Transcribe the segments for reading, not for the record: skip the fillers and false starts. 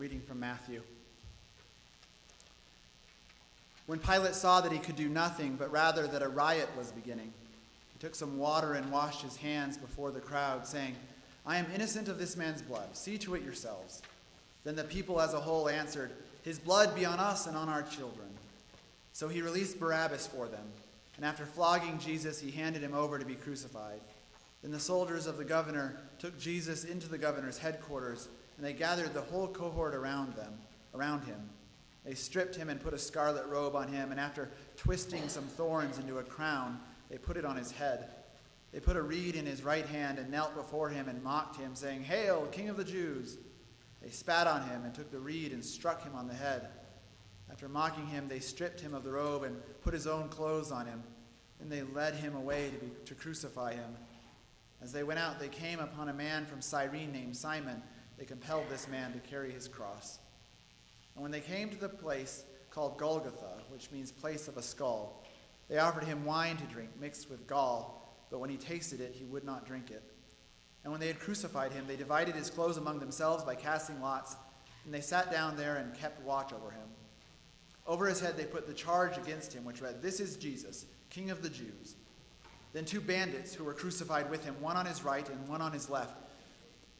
reading from Matthew. When Pilate saw that he could do nothing, but rather that a riot was beginning, he took some water and washed his hands before the crowd, saying, "I am innocent of this man's blood. See to it yourselves." Then the people as a whole answered, "His blood be on us and on our children." So he released Barabbas for them, and after flogging Jesus, he handed him over to be crucified. Then the soldiers of the governor took Jesus into the governor's headquarters, and they gathered the whole cohort around him. They stripped him and put a scarlet robe on him, and after twisting some thorns into a crown, they put it on his head. They put a reed in his right hand and knelt before him and mocked him, saying, "Hail, King of the Jews!" They spat on him and took the reed and struck him on the head. After mocking him, they stripped him of the robe and put his own clothes on him. Then they led him away to crucify him. As they went out, they came upon a man from Cyrene named Simon. They compelled this man to carry his cross. And when they came to the place called Golgotha, which means place of a skull, they offered him wine to drink mixed with gall, but when he tasted it, he would not drink it. And when they had crucified him, they divided his clothes among themselves by casting lots, and they sat down there and kept watch over him. Over his head they put the charge against him, which read, "This is Jesus, King of the Jews." Then two bandits who were crucified with him, one on his right and one on his left.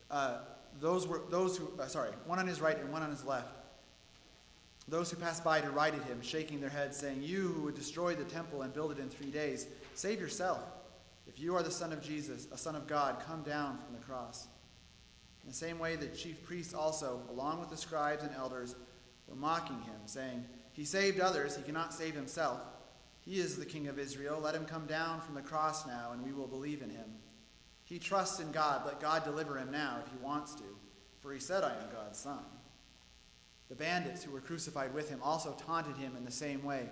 One on his right and one on his left. Those who passed by derided him, shaking their heads, saying, "You who would destroy the temple and build it in 3 days, save yourself. If you are the Son of Jesus, a Son of God, come down from the cross." In the same way, the chief priests also, along with the scribes and elders, were mocking him, saying, "He saved others, he cannot save himself. He is the King of Israel. Let him come down from the cross now, and we will believe in him. He trusts in God. Let God deliver him now if he wants to, for he said, 'I am God's son.'" The bandits who were crucified with him also taunted him in the same way.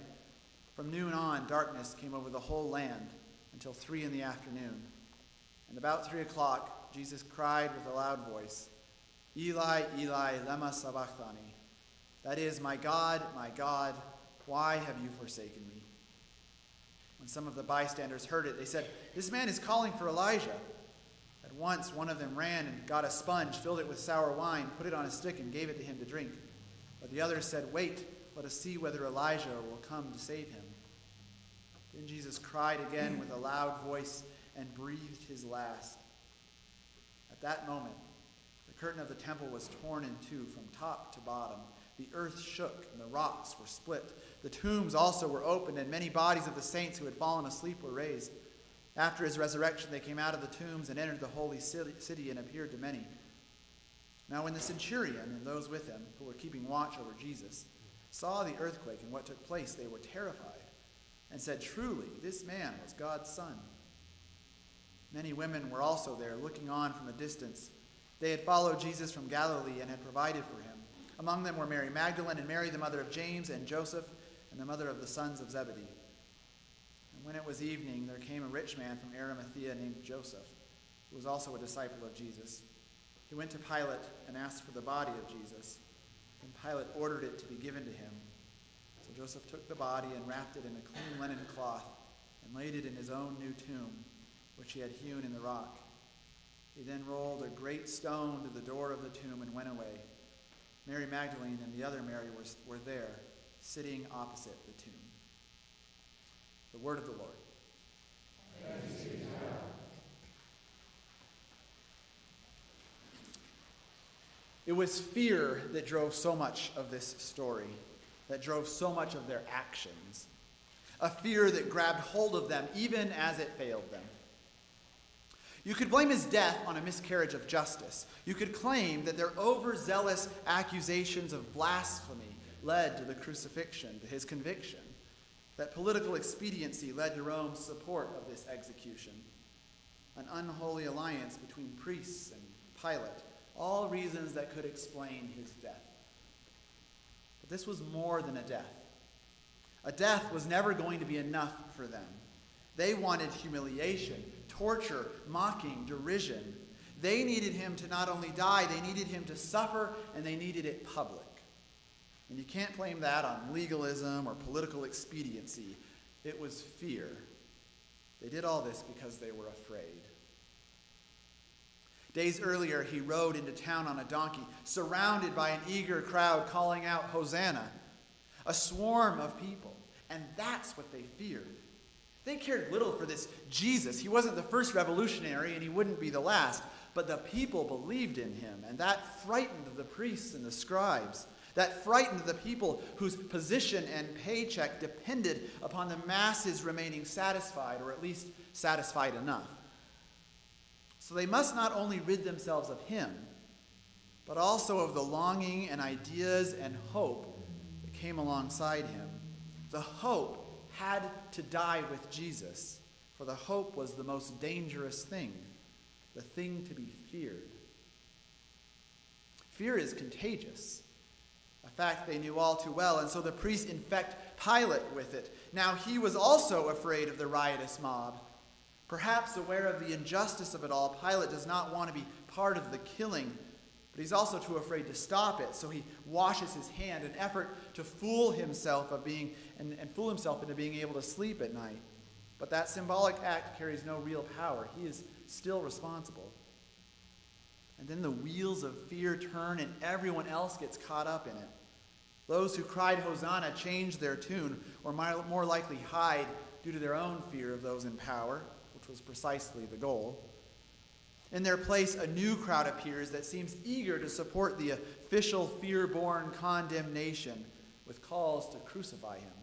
From noon on, darkness came over the whole land until 3 p.m. And about 3 o'clock, Jesus cried with a loud voice, "Eli, Eli, lema sabachthani?" That is, my God, why have you forsaken me?" When some of the bystanders heard it, they said, "This man is calling for Elijah." At once one of them ran and got a sponge, filled it with sour wine, put it on a stick, and gave it to him to drink. But the others said, "Wait, let us see whether Elijah will come to save him." Then Jesus cried again with a loud voice and breathed his last. At that moment, the curtain of the temple was torn in two from top to bottom. The earth shook and the rocks were split. The tombs also were opened, and many bodies of the saints who had fallen asleep were raised. After his resurrection, they came out of the tombs and entered the holy city and appeared to many. Now when the centurion and those with him, who were keeping watch over Jesus, saw the earthquake and what took place, they were terrified and said, "Truly, this man was God's son." Many women were also there, looking on from a distance. They had followed Jesus from Galilee and had provided for him. Among them were Mary Magdalene and Mary, the mother of James and Joseph, and the mother of the sons of Zebedee. And when it was evening, there came a rich man from Arimathea named Joseph, who was also a disciple of Jesus. He went to Pilate and asked for the body of Jesus, and Pilate ordered it to be given to him. So Joseph took the body and wrapped it in a clean linen cloth and laid it in his own new tomb, which he had hewn in the rock. He then rolled a great stone to the door of the tomb and went away. Mary Magdalene and the other Mary were there, sitting opposite the tomb. The word of the Lord. Thanks be to God. It was fear that drove so much of this story, that drove so much of their actions. A fear that grabbed hold of them even as it failed them. You could blame his death on a miscarriage of justice. You could claim that their overzealous accusations of blasphemy led to the crucifixion, to his conviction. That political expediency led to Rome's support of this execution. An unholy alliance between priests and Pilate. All reasons that could explain his death. But this was more than a death. A death was never going to be enough for them. They wanted humiliation, torture, mocking, derision. They needed him to not only die, they needed him to suffer, and they needed it public. And you can't blame that on legalism or political expediency. It was fear. They did all this because they were afraid. Days earlier, he rode into town on a donkey, surrounded by an eager crowd calling out, "Hosanna!" A swarm of people, and that's what they feared. They cared little for this Jesus. He wasn't the first revolutionary, and he wouldn't be the last. But the people believed in him, and that frightened the priests and the scribes. That frightened the people whose position and paycheck depended upon the masses remaining satisfied, or at least satisfied enough. So they must not only rid themselves of him, but also of the longing and ideas and hope that came alongside him. The hope had to die with Jesus, for the hope was the most dangerous thing, the thing to be feared. Fear is contagious, a fact they knew all too well, and so the priests infect Pilate with it. Now he was also afraid of the riotous mob. Perhaps aware of the injustice of it all, Pilate does not want to be part of the killing, but he's also too afraid to stop it, so he washes his hand, an effort to fool himself fool himself into being able to sleep at night. But that symbolic act carries no real power. He is still responsible. And then the wheels of fear turn and everyone else gets caught up in it. Those who cried Hosanna change their tune, or more likely hide due to their own fear of those in power, which was precisely the goal. In their place, a new crowd appears that seems eager to support the official fear-born condemnation with calls to crucify him.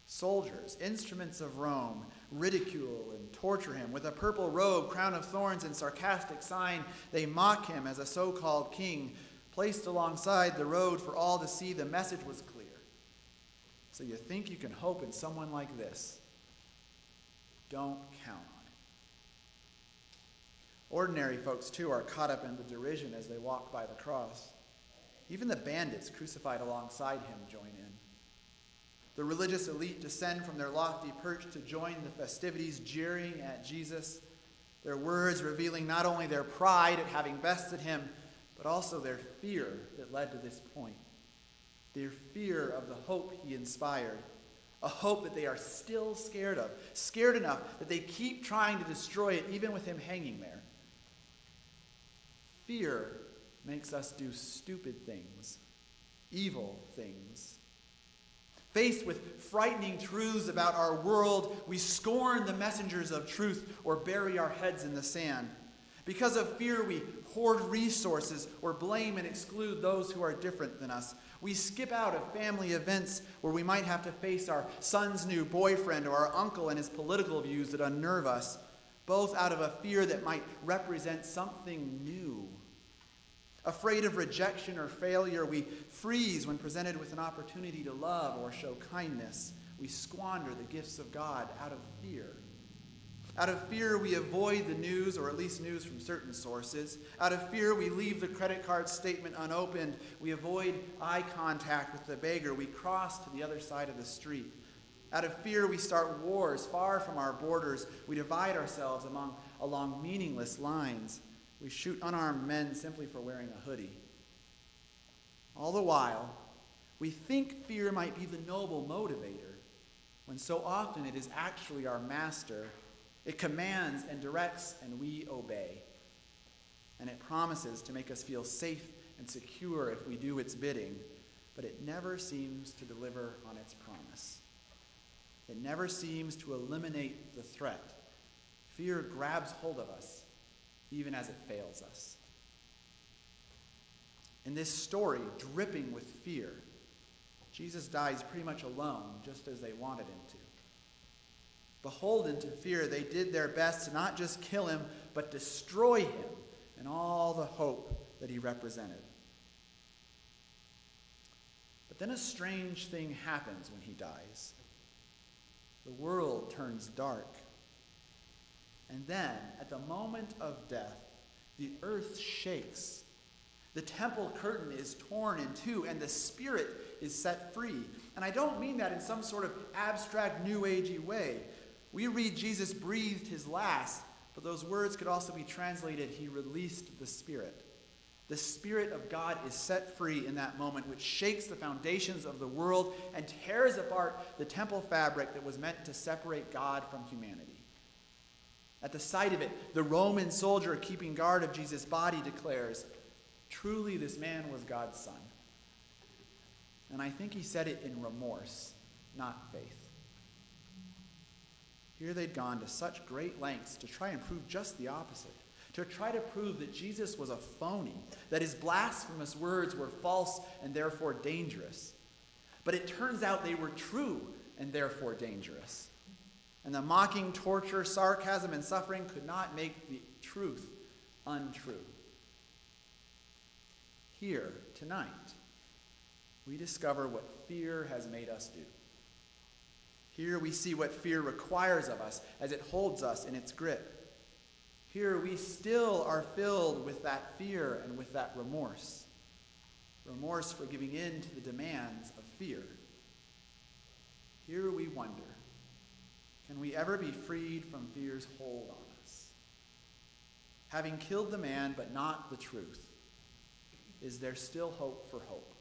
Soldiers, instruments of Rome, ridicule and torture him. With a purple robe, crown of thorns, and sarcastic sign, they mock him as a so-called king. Placed alongside the road for all to see, the message was clear. So you think you can hope in someone like this? Don't count on it. Ordinary folks, too, are caught up in the derision as they walk by the cross. Even the bandits crucified alongside him join in. The religious elite descend from their lofty perch to join the festivities, jeering at Jesus, their words revealing not only their pride at having bested him, but also their fear that led to this point. Their fear of the hope he inspired, a hope that they are still scared of, scared enough that they keep trying to destroy it even with him hanging there. Fear makes us do stupid things, evil things. Faced with frightening truths about our world, we scorn the messengers of truth or bury our heads in the sand. Because of fear, we hoard resources or blame and exclude those who are different than us. We skip out of family events where we might have to face our son's new boyfriend or our uncle and his political views that unnerve us, both out of a fear that might represent something new. Afraid of rejection or failure, we freeze when presented with an opportunity to love or show kindness. We squander the gifts of God out of fear. Out of fear, we avoid the news, or at least news from certain sources. Out of fear, we leave the credit card statement unopened. We avoid eye contact with the beggar. We cross to the other side of the street. Out of fear, we start wars far from our borders. We divide ourselves along meaningless lines. We shoot unarmed men simply for wearing a hoodie. All the while, we think fear might be the noble motivator, when so often it is actually our master. It commands and directs, and we obey. And it promises to make us feel safe and secure if we do its bidding, but it never seems to deliver on its promise. It never seems to eliminate the threat. Fear grabs hold of us, even as it fails us. In this story, dripping with fear, Jesus dies pretty much alone, just as they wanted him to. Beholden to fear, they did their best to not just kill him, but destroy him and all the hope that he represented. But then a strange thing happens when he dies. The world turns dark. And then, at the moment of death, the earth shakes. The temple curtain is torn in two, and the spirit is set free. And I don't mean that in some sort of abstract, new agey way. We read Jesus breathed his last, but those words could also be translated, he released the Spirit. The Spirit of God is set free in that moment, which shakes the foundations of the world and tears apart the temple fabric that was meant to separate God from humanity. At the sight of it, the Roman soldier keeping guard of Jesus' body declares, "Truly this man was God's son." And I think he said it in remorse, not faith. Here they'd gone to such great lengths to try and prove just the opposite, to try to prove that Jesus was a phony, that his blasphemous words were false and therefore dangerous. But it turns out they were true and therefore dangerous. And the mocking, torture, sarcasm, and suffering could not make the truth untrue. Here, tonight, we discover what fear has made us do. Here we see what fear requires of us as it holds us in its grip. Here we still are filled with that fear and with that remorse. Remorse for giving in to the demands of fear. Here we wonder, can we ever be freed from fear's hold on us? Having killed the man but not the truth, is there still hope for hope?